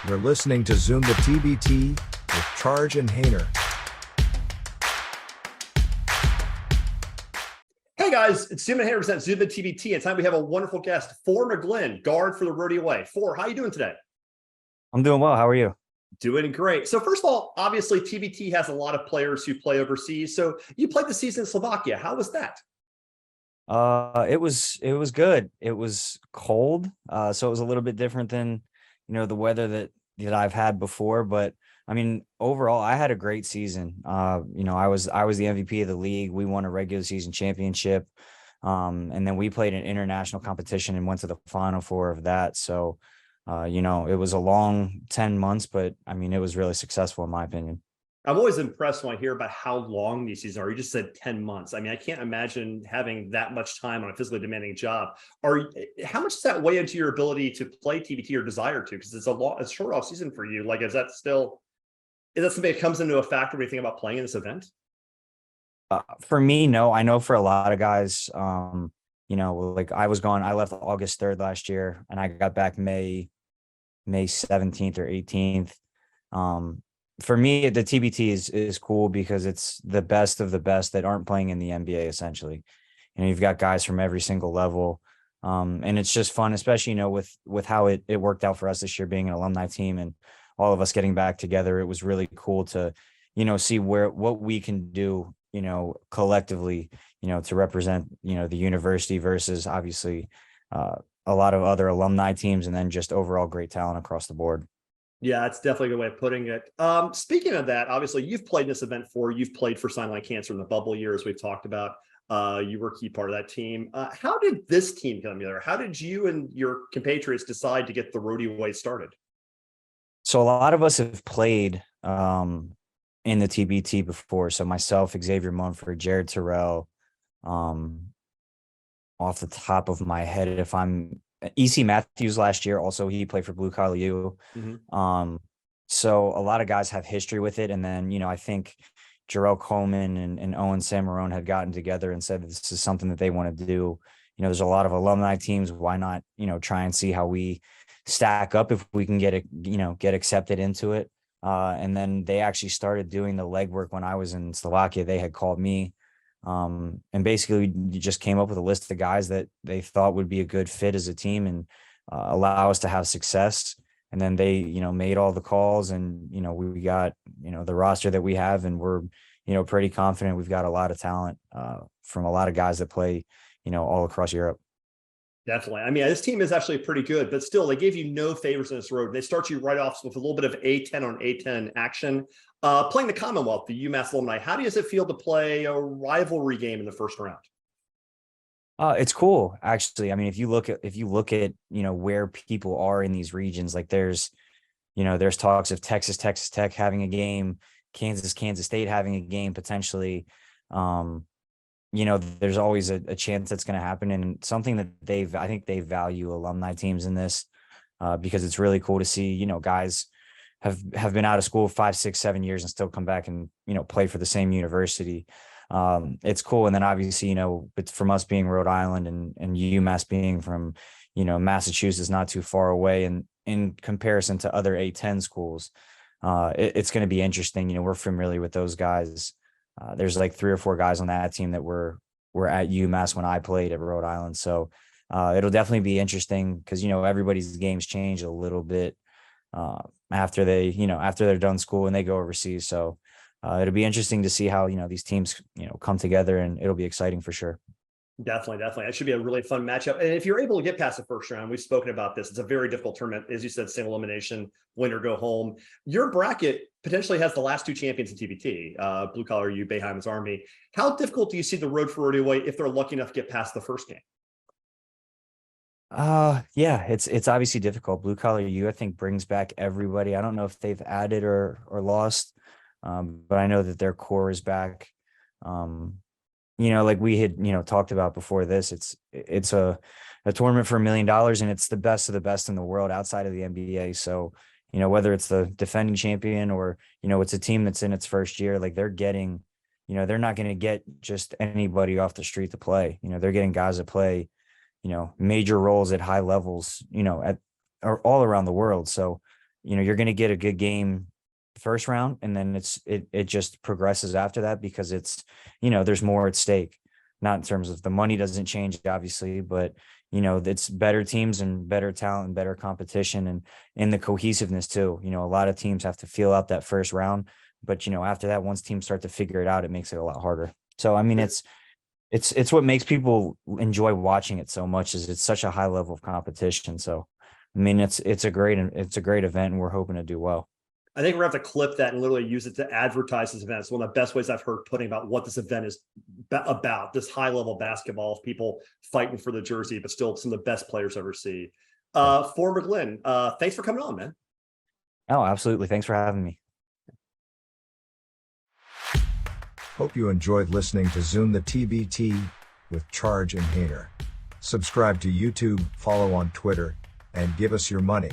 You're listening to Zoom the TBT with Charge and Hayner. Hey guys, it's Zoom and Hayner presents Zoom the TBT. And tonight we have a wonderful guest, McGlynn, guard for the Rhody away. How you doing today? I'm doing well. How are you? Doing great. So first of all, obviously TBT has a lot of players who play overseas. So you played the season in Slovakia. How was that? It was good. It was cold, so it was a little bit different than the weather that I've had before. But I mean, overall, I had a great season. I was the MVP of the league. We won a regular season championship, and then we played an international competition and went to the Final Four of that. So, it was a long 10 months, but I mean, it was really successful in my opinion. I'm always impressed when I hear about how long these seasons are. You just said 10 months. I mean, I can't imagine having that much time on a physically demanding job. How much does that weigh into your ability to play TBT or desire to? Because it's a short off season for you. Like, is that something that comes into a factor when you think about playing in this event? For me, no. I know for a lot of guys, like I left August 3rd last year and I got back May 17th or 18th. For me, the TBT is cool because it's the best of the best that aren't playing in the NBA, essentially. You've got guys from every single level. And it's just fun, especially, with how it worked out for us this year, being an alumni team and all of us getting back together. It was really cool to, see what we can do, collectively, to represent, the university versus obviously a lot of other alumni teams, and then just overall great talent across the board. Yeah, that's definitely a good way of putting it. Speaking of that, obviously you've played in this event before. You've played for Sideline Cancer in the bubble years we've talked about. You were a key part of that team. How did this team come together? How did you and your compatriots decide to get the Rhody way started? So a lot of us have played in the TBT before. So myself, Xavier Munford, Jared Terrell, off the top of my head, if I'm EC Matthews last year, also he played for Blue Collar U. Mm-hmm. So a lot of guys have history with it. And then, I think Jarrell Coleman and Owen Samarone had gotten together and said this is something that they want to do. There's a lot of alumni teams. Why not, try and see how we stack up if we can get accepted into it. And then they actually started doing the legwork when I was in Slovakia. They had called me. And basically you just came up with a list of guys that they thought would be a good fit as a team and allow us to have success. And then they, made all the calls and, we got, the roster that we have, and we're, pretty confident we've got a lot of talent from a lot of guys that play, all across Europe. Definitely. I mean, this team is actually pretty good, but still they gave you no favors in this road. They start you right off with a little bit of A10 on A10 action. Playing the Commonwealth, the UMass alumni, how does it feel to play a rivalry game in the first round? It's cool, actually. I mean, if you look at where people are in these regions, like there's talks of Texas Tech having a game, Kansas State having a game potentially. There's always a chance that's going to happen, and something that I think they value alumni teams in this, because it's really cool to see, guys have been out of school 5, 6, 7 years and still come back and, play for the same university. It's cool. And then obviously, it's from us being Rhode Island and UMass being from, Massachusetts, not too far away. And in comparison to other A10 schools, it's going to be interesting. We're familiar with those guys. There's like 3 or 4 guys on that team that were at UMass when I played at Rhode Island. So it'll definitely be interesting because, everybody's games change a little bit after they're done school and they go overseas. So it'll be interesting to see how, these teams, come together, and it'll be exciting for sure. Definitely. That should be a really fun matchup. And if you're able to get past the first round, we've spoken about this. It's a very difficult tournament. As you said, single elimination, winner go home. Your bracket potentially has the last 2 champions in TBT, Blue Collar U, Boeheim's Army. How difficult do you see the road for Rhody away if they're lucky enough to get past the first game? Yeah, it's obviously difficult. Blue Collar U, I think, brings back everybody. I don't know if they've added or lost, but I know that their core is back. Like we had, talked about before this, it's a tournament for $1 million, and it's the best of the best in the world outside of the NBA. So, whether it's the defending champion or, it's a team that's in its first year, like they're getting, they're not going to get just anybody off the street to play. They're getting guys that play, major roles at high levels, at or all around the world. So, you're going to get a good game first round, and then it just progresses after that, because it's, there's more at stake. Not in terms of the money doesn't change, obviously, but it's better teams and better talent and better competition, and in the cohesiveness too. A lot of teams have to feel out that first round, but after that, once teams start to figure it out, it makes it a lot harder. So I mean, it's what makes people enjoy watching it so much, is it's such a high level of competition. So I mean, it's a great event, and we're hoping to do well. I think we're gonna have to clip that and literally use it to advertise this event. It's one of the best ways I've heard putting about what this event is about, this high level basketball of people fighting for the jersey, but still some of the best players ever see. For McGlynn, thanks for coming on, man. Oh, absolutely. Thanks for having me. Hope you enjoyed listening to Zoom the TBT with Charge and Hater. Subscribe to YouTube, follow on Twitter, and give us your money.